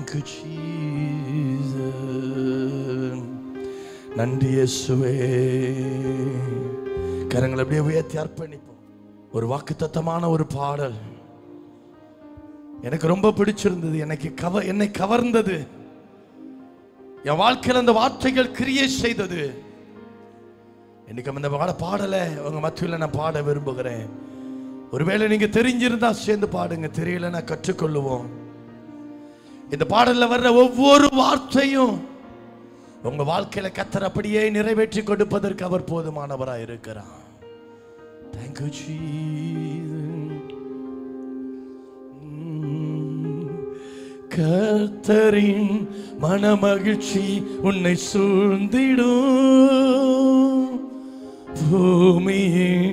Thank you, Jesus. நன்றி இயேசுவே. கரங்களை அப்படியே உயர்த்தி அர்ப்பணிப்போம். ஒரு வாக்குத்தத்தமான ஒரு பாடல் எனக்கு ரொம்ப பிடிச்சிருந்தது. என்னை கவர்ந்தது. என் வாழ்க்கையில் அந்த வார்த்தைகள் கிரியை செய்தது. இன்னைக்கு அந்த பாடலை உங்க மத்தியில் நான் பாட விரும்புகிறேன். ஒருவேளை நீங்க தெரிஞ்சிருந்தா சேர்ந்து பாடுங்க, தெரியலன்னா கற்றுக்கொள்ளுவோம். இந்த பாடல்ல வர்ற ஒவ்வொரு வார்த்தையும் உங்க வாழ்க்கையில கர்த்தர் அப்படியே நிறைவேற்றி கொடுப்பதற்கு அவர் போதுமானவராய் இருக்கிறார். Thank you, Jesus. கர்த்தரின் மனமகிழ்ச்சி உன்னை சூழ்ந்திடும். பூமியின்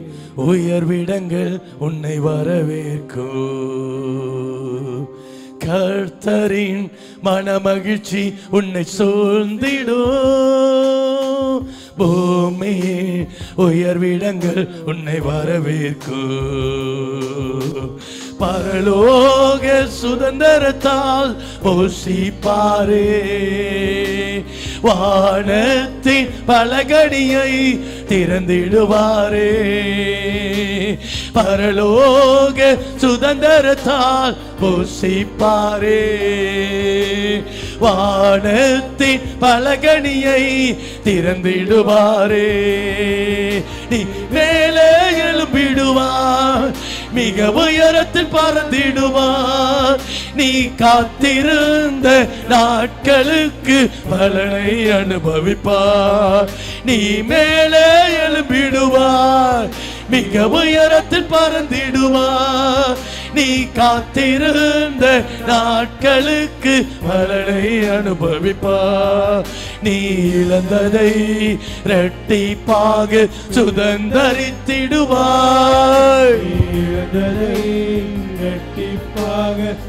உயர்விடங்கள் உன்னை வரவேற்கும். கர்த்தரின் மனமகிழ்ச்சி உன்னை சூழ்ந்திடும். பூமியின் உயர்விடங்கள் உன்னை வரவேற்கும். பரலோக சுதந்திரத்தால் போஷிப்பாரே. வானத்தின் பலகணியை திறந்திடுவாரே. பரலோக சுதந்திரத்தால் போஷிப்பாரே. வானத்தின் பலகணியை திறந்திடுவாரே. நீ மேலே எழும்பிடுவார், மிக உயரத்தில் பறந்திடுவார். நீ காத்திருந்த நாட்களுக்கு பலனை அனுபவிப்பார். நீ மேலே எழும்பிடுவார், மிக உயரத்தில் பறந்திடுவார். நீ காத்திருந்த நாட்களுக்கு பலனை அனுபவிப்பார். நீ இழந்ததை இரட்டிப்பாக சுதந்தரித்திடுவாய்.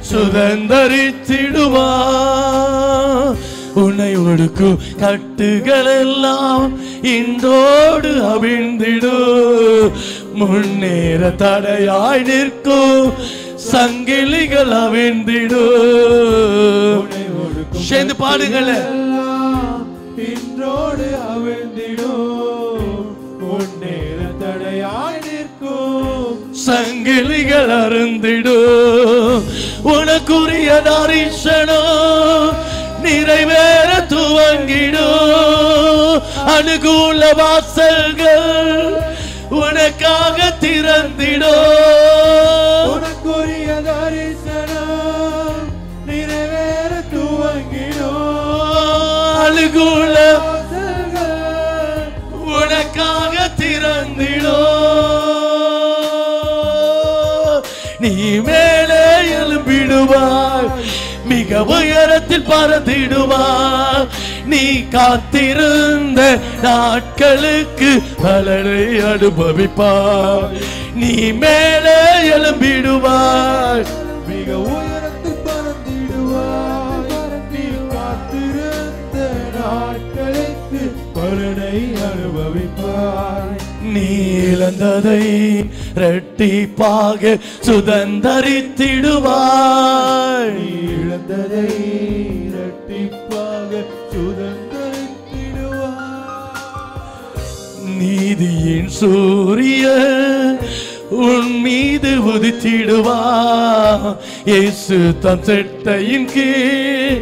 சுதந்தரித்திடுவார். உன்னை ஒடுக்கும் கட்டுகள் எல்லாம் இன்றோடு அவிழ்ந்திடும். முன்னேற தடையாய் நிற்கும் சங்கிலிகள் அவிழ்ந்திடும். சேர்ந்து பாடுங்களேன். இன்றோடு அவிழ்ந்திடும். முன்னேற தடையாய் நிற்கும் சங்கிலிகள் அருந்திடும். உனக்குரிய தரிசனம் நிறைவேற துவங்கிடும். அனுகூல வாசல்கள் உனக்காக திறந்திடும். உனக்குரிய தரிசனம் நிறைவேற துவங்கிடும். அனுகூல உனக்காக திறந்திடும். நீ மேலே எழும்பிடுவாய், மிக உயரத்தில் பறந்திடுவார். நீ காத்திருந்த நாட்களுக்கு பலனை அனுபவிப்பார். நீ மேலே எழும்பிடுவாய், மிக உயரத்தில் பறந்திடுவாய். நீ காத்திருந்த நாட்களுக்கு பலனை அனுபவிப்பாய். நீ இழந்ததை இரட்டிப்பாக சுதந்தரித்திடுவாய். நீ இழந்ததை இரட்டிப்பாக சுதந்தரித்திடுவாய். நீதியின் சூரியன் உன் மீது உதித்திடுவார். இயேசு தம் செட்டையின் கீழ்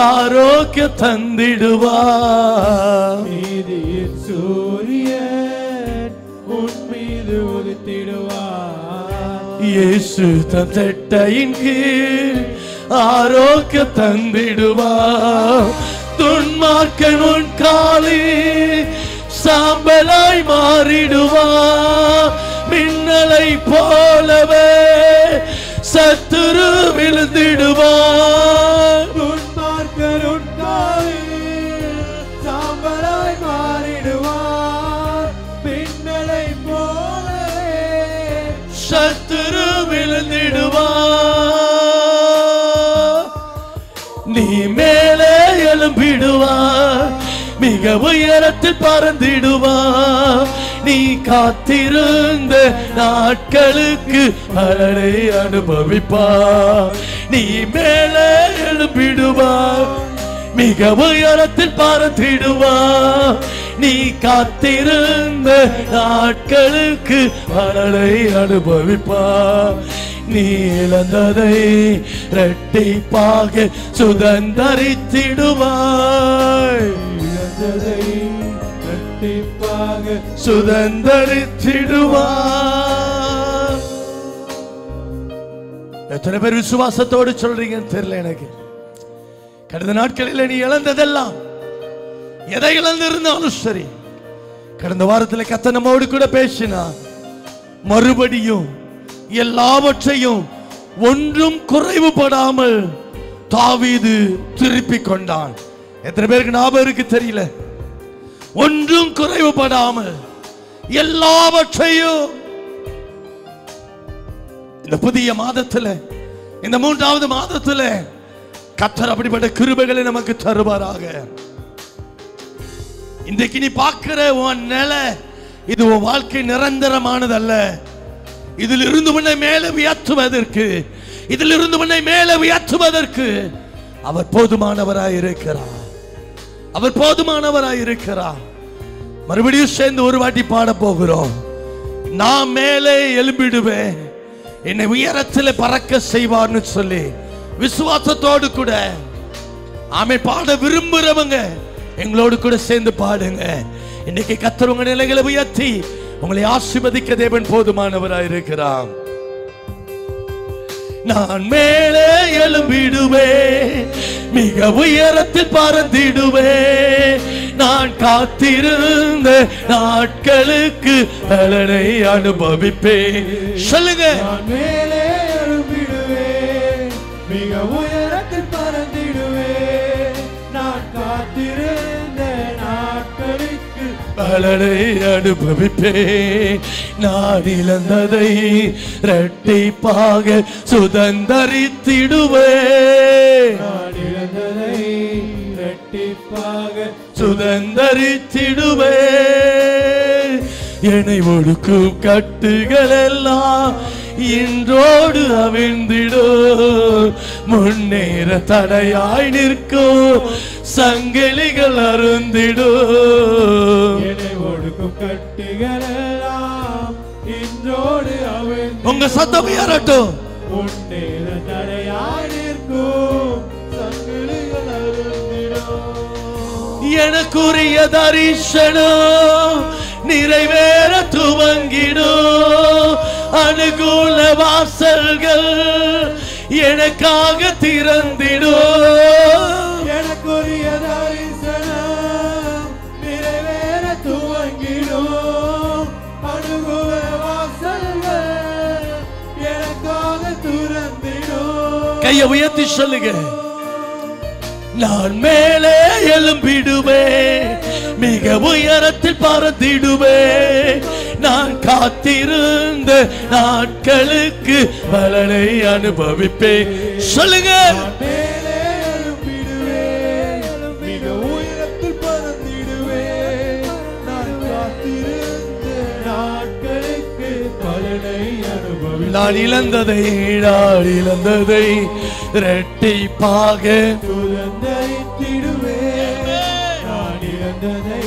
ஆரோக்கிய தந்திடுவார். நீதியின் சூரியன் உன் மீது உதித்திடுவார். இயேசு தம் செட்டையின் கீழ் ஆரோக்கிய தந்திடுவார். துன்மார்க்கன் உன் காலில் சாம்பலாய் மாறிடுவார். மின்னலை போலவே சத்துரு விழுந்திடுவார். துன்மார்க்கன் உன் காலில் சாம்பலாய் மாறிடுவார். மின்னலை போலவே சத்துரு விழுந்திடுவார். நீ மேலே எழும்பிடுவார், மிக உயரத்தில் பறந்திடுவார். நீ காத்திருந்த நாட்களுக்கு பலனை அனுபவிப்பார். நீ மேலே எழும்பிடுவார், மிக உயரத்தில் பறந்திடுவார். நீ காத்திருந்த நாட்களுக்கு பலனை அனுபவிப்பார். நீ இழந்ததை இரட்டிப்பாக சுதந்தரித்திடுவாய். இழந்ததை இரட்டிப்பாக சுதந்தரித்திடுவாய். எத்தனை பேர் விசுவாசத்தோடு சொல்றீங்கன்னு தெரியல எனக்கு. கடந்த நாட்களில் நீ இழந்ததெல்லாம், எதை இழந்திருந்தாலும் சரி, கடந்த வாரத்தில் கர்த்தர் நம்மோடு கூட பேசினா மறுபடியும் எல்லாவற்றையும் ஒன்றும் குறைவுபடாமல் தாவீது திருப்பிக் கொண்டான். எத்தனை பேருக்கு ஞாபகம் இருக்கு தெரியல? ஒன்றும் குறைவுபடாமல் எல்லாவற்றையும். இந்த புதிய மாதத்துல, இந்த 3வது மாதத்துல கர்த்தர் அப்படிப்பட்ட கிருபைகளை நமக்கு தருவாராக. இன்றைக்கு நீ பார்க்கிற உன் நிலை, இது உன் வாழ்க்கை நிரந்தரமானதல்ல. இதிலிருந்து உன்னை மேலே உயர்த்துவதற்கு, இதிலிருந்து உன்னை மேலே உயர்த்துவதற்கு அவர் போதுமானவராய் இருக்கிறார். அவர் போதுமானவராய் இருக்கிறார். மறுபடியும் சேர்ந்து ஒரு வாட்டி பாட போகிறோம். நான் மேலே எழும்பிடுவேன், என்னை உயரத்தில் பறக்க செய்வார்னு சொல்லி விசுவாசத்தோடு கூட ஆமே பாட விரும்புறவங்க எங்களோடு கூட சேர்ந்து பாடுங்க. இன்னைக்கு கர்த்தர் உங்க நிலைகளை உயர்த்தி உங்களை ஆசீர்வதிக்க தேவன் போதுமானவராய் இருக்கிறார். நான் மேலே எழும்பிடுவேன், மிக உயரத்தில் பறந்திடுவேன். நான் காத்திருந்த நாட்களுக்கு பலனை அனுபவிப்பேன். சொல்லுங்க. நான் மேலே எழும்பிடுவேன், மிக உயரத்தில் பறந்திடுவேன். நான் காத்திருந்த நாட்களுக்கு பலனை அனுபவிப்பேன். நான் இழந்ததை இரட்டிப்பாக சுதந்தரித்திடுவேன். நான் இழந்ததை இரட்டிப்பாக சுதந்தரித்திடுவேன். என்னை ஒடுக்கும் கட்டுகள் எல்லாம் இன்றோடு அவிழ்ந்திடும். முன்னேற தடையாய் நிற்கும் சங்கிலிகள் அருந்திடும். என்னை ஒடுக்கும் கட்டுகள் எல்லாம் இன்றோடு அவிழ்ந்திடும். உங்க சத்தம் உயரட்டும். முன்னேற தடையாய் நிற்கும் சங்கிலிகள் அருந்திடும். எனக்குரிய தரிசனம் நிறைவேற துவங்கிடும். அனுகூல வாசல்கள் எனக்காக திறந்திடும். எனக்குரிய தரிசனம் நிறைவேற துவங்கிடும். அனுகூல வாசல்கள் எனக்காக திறந்திடும். கையை உயர்த்தி சொல்லுங்க. நான் மேலே எழும்பிடுவேன், மிக உயரத்தில் பறந்திடுவேன். நான் காத்திருந்த நாட்களுக்கு பலனை அனுபவிப்பேன். சொல்லுங்க. மேலே எழும்பிடுவேன், மிக உயரத்தில் பறந்திடுவேன். நான் காத்திருந்த நாட்களுக்கு பலனை அனுபவிப்பேன். நான் இழந்ததை இரட்டிப்பாக சுதந்தரித்திடுவேன். நான் இழந்ததை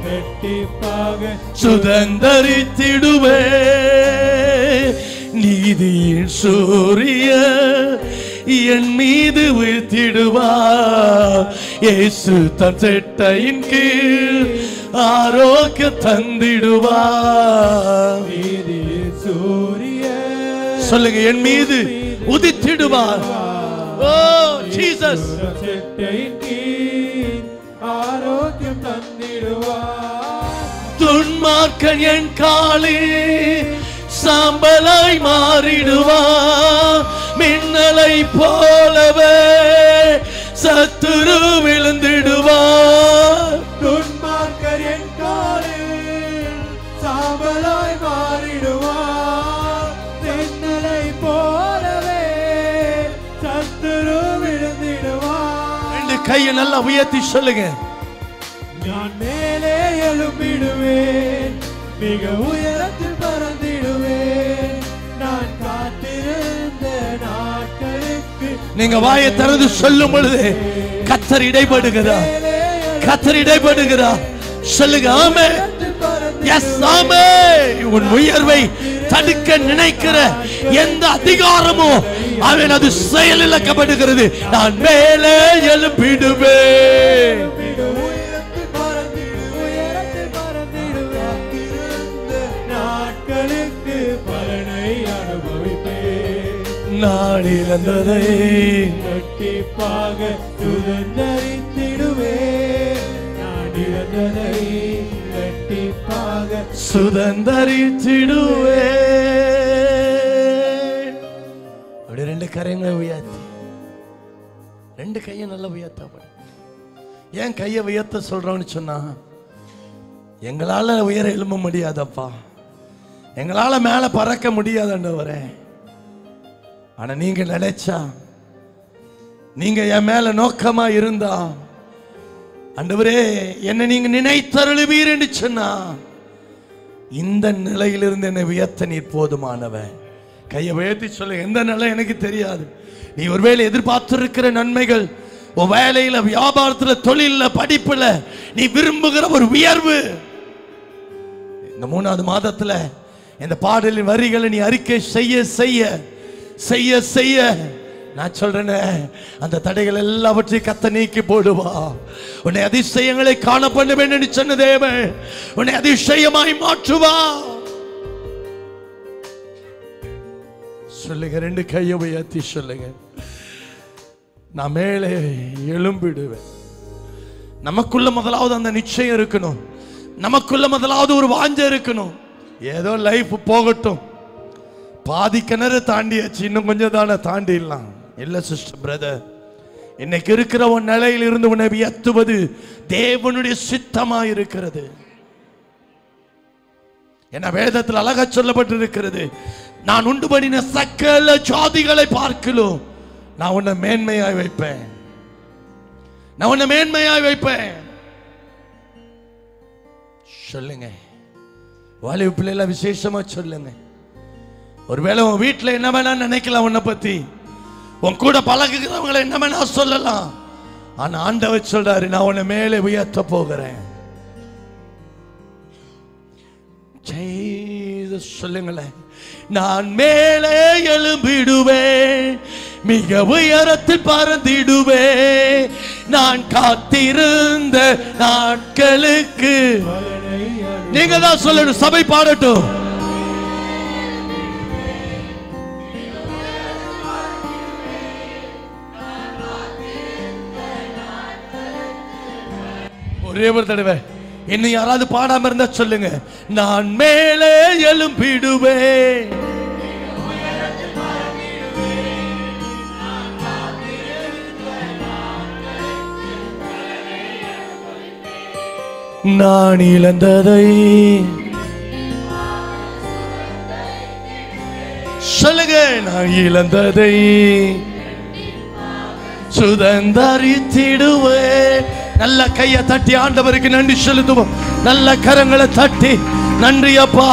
இரட்டிப்பாக சுதந்தரித்திடுவேன். நீதியின் சூரிய என் மீது உயர்த்திடுவார். இயேசு தன் செட்டையின் கீழ் ஆரோக்கிய தந்திடுவார். நீதியின் சூரிய சொல்லுங்க. என் மீது உதித்திடுவார். ஓ ஜீசஸ். செட்டையின் கீழ் ஆரோக்கியம் தந்திடுவார். துன்மார்க்கன் என் காலில் சாம்பலாய் மாறிடுவார். மின்னலை போலவே சத்துரு விழுந்திடுவார். துன்மார்க்கர் என் காலில் சாம்பலாய் மாறிடுவார். மின்னலை போலவே சத்துரு விழுந்திடுவார். ரெண்டு கையை நல்லா உயர்த்தி சொல்லுங்க. நான் மேலே எழும்பிடுவேன், மிக உயரத்தில் பறந்திடுவேன். நான் காத்திருந்த நாட்களுக்கு நீங்க வாயை திறந்து சொல்லும் பொழுது கர்த்தர் இடைப்படுகிறார். கர்த்தர் இடைப்படுகிறார். சொல்லுங்க ஆமென். எஸ் ஆமென். உன் உயர்வை தடுக்க நினைக்கிற எந்த அதிகாரமோ அவன் அது செயலிழக்கப்படுகிறது. நான் மேலே எழும்பிடுவேன். நாட்களுக்கு பலனை அனுபவிப்பேன். நான் இழந்ததை கண்டிப்பாக சுதந்தரித்திடுவேன். நான் இழந்ததை கண்டிப்பாக சுதந்தரித்திடுவேன். அப்படி ரெண்டு கரைகளை உயர்த்தி, ரெண்டு கையை நல்லா உயர்த்தப்படும். ஏன் கையை உயர்த்த சொல்றோம்னு சொன்னா, எங்களால உயர எழும்ப முடியாதப்பா, எங்களால மேல பறக்க முடியாதுன்றவரே. ஆனா நீங்க நினைச்சா, நீங்க என் மேல நோக்கமா இருந்தா, ஆண்டவரே என்னை நீங்க நினைத்தருளுவீர் என்று சொன்னா, இந்த நிலையிலிருந்து என்னை உயர்த்த நீர் போதுமானவன். கையை உயர்த்தி சொல்ல. எந்த நிலை எனக்கு தெரியாது. நீ ஒருவேளை எதிர்பார்த்திருக்கிற நன்மைகள், உன் வேலையில, வியாபாரத்துல, தொழில, படிப்புல நீ விரும்புகிற ஒரு உயர்வு, இந்த 3வது மாதத்துல இந்த பாடலின் வரிகளை நீ அறிக்கை செய்ய செய்ய செய்ய செய்ய நான் சொல்றேனே, அந்த தடைகள் எல்லாவற்றையும் கர்த்தர் நீக்கி போடுவா. உன்னை அதிசயங்களை காண பண்ணுவேன் என்று சொன்ன தேவன் உன்னை அதிசயமாய் மாற்றுவா. சொல்லுங்க, ரெண்டு கையை உயர்த்தி சொல்லுங்க, நான் மேலே எழும்பிடுவேன். நமக்குள்ள முதலாவது அந்த நிச்சயம் இருக்கணும். நமக்குள்ள முதலாவது ஒரு வாஞ்சை இருக்கணும். ஏதோ லைஃப் போகட்டும், பாதி கிணறு தாண்டியாச்சு, இன்னும் கொஞ்சம் தானே தாண்டிடலாம். இல்ல சிஸ்டர், பிரதர், இன்னைக்கு இருக்கிற உன் நிலையில் இருந்து உன்னை உயர்த்துவது தேவனுடைய சித்தமா இருக்கிறது. என்ன வேதத்தில் அழகா சொல்லப்பட்டிருக்கிறது, நான் உண்டு பண்ணின சகல ஜாதிகளை பார்க்கலும் நான் உன்னை மேன்மையாய் வைப்பேன். நான் உன்னை மேன்மையாய் வைப்பேன். சொல்லுங்க, வாலிப பிள்ளைல விசேஷமா சொல்லுங்க. ஒருவேளை உன் வீட்டுல என்ன வேணா நினைக்கலாம், உன்னை பத்தி உன் கூட பழகுகிறவங்களை என்ன வேணா சொல்லலாம். ஆனா ஆண்டவர் சொல்றாரு, நான் உன்னை மேலே உயர்த்த போகிறேன். சொல்லுங்களேன், நான் மேலே எழும்பிடுவேன், மிக உயரத்தில் பறந்திடுவேன். நான் காத்திருந்த நாட்களுக்கு. நீங்க தான் சொல்லணும், சபை பாடட்டும். ஒரே ஒரு தடவை இன்னும் யாராவது பாடாம இருந்தா சொல்லுங்க, நான் மேலே எழும்பிடுவேன். நான் இழந்ததை சொல்லுங்க, நான் இழந்ததை சுதந்தரித்திடுவேன். நல்ல கையை தட்டி ஆண்டவருக்கு நன்றி செலுத்துவோம். நல்ல கரங்களை தட்டி, நன்றி அப்பா.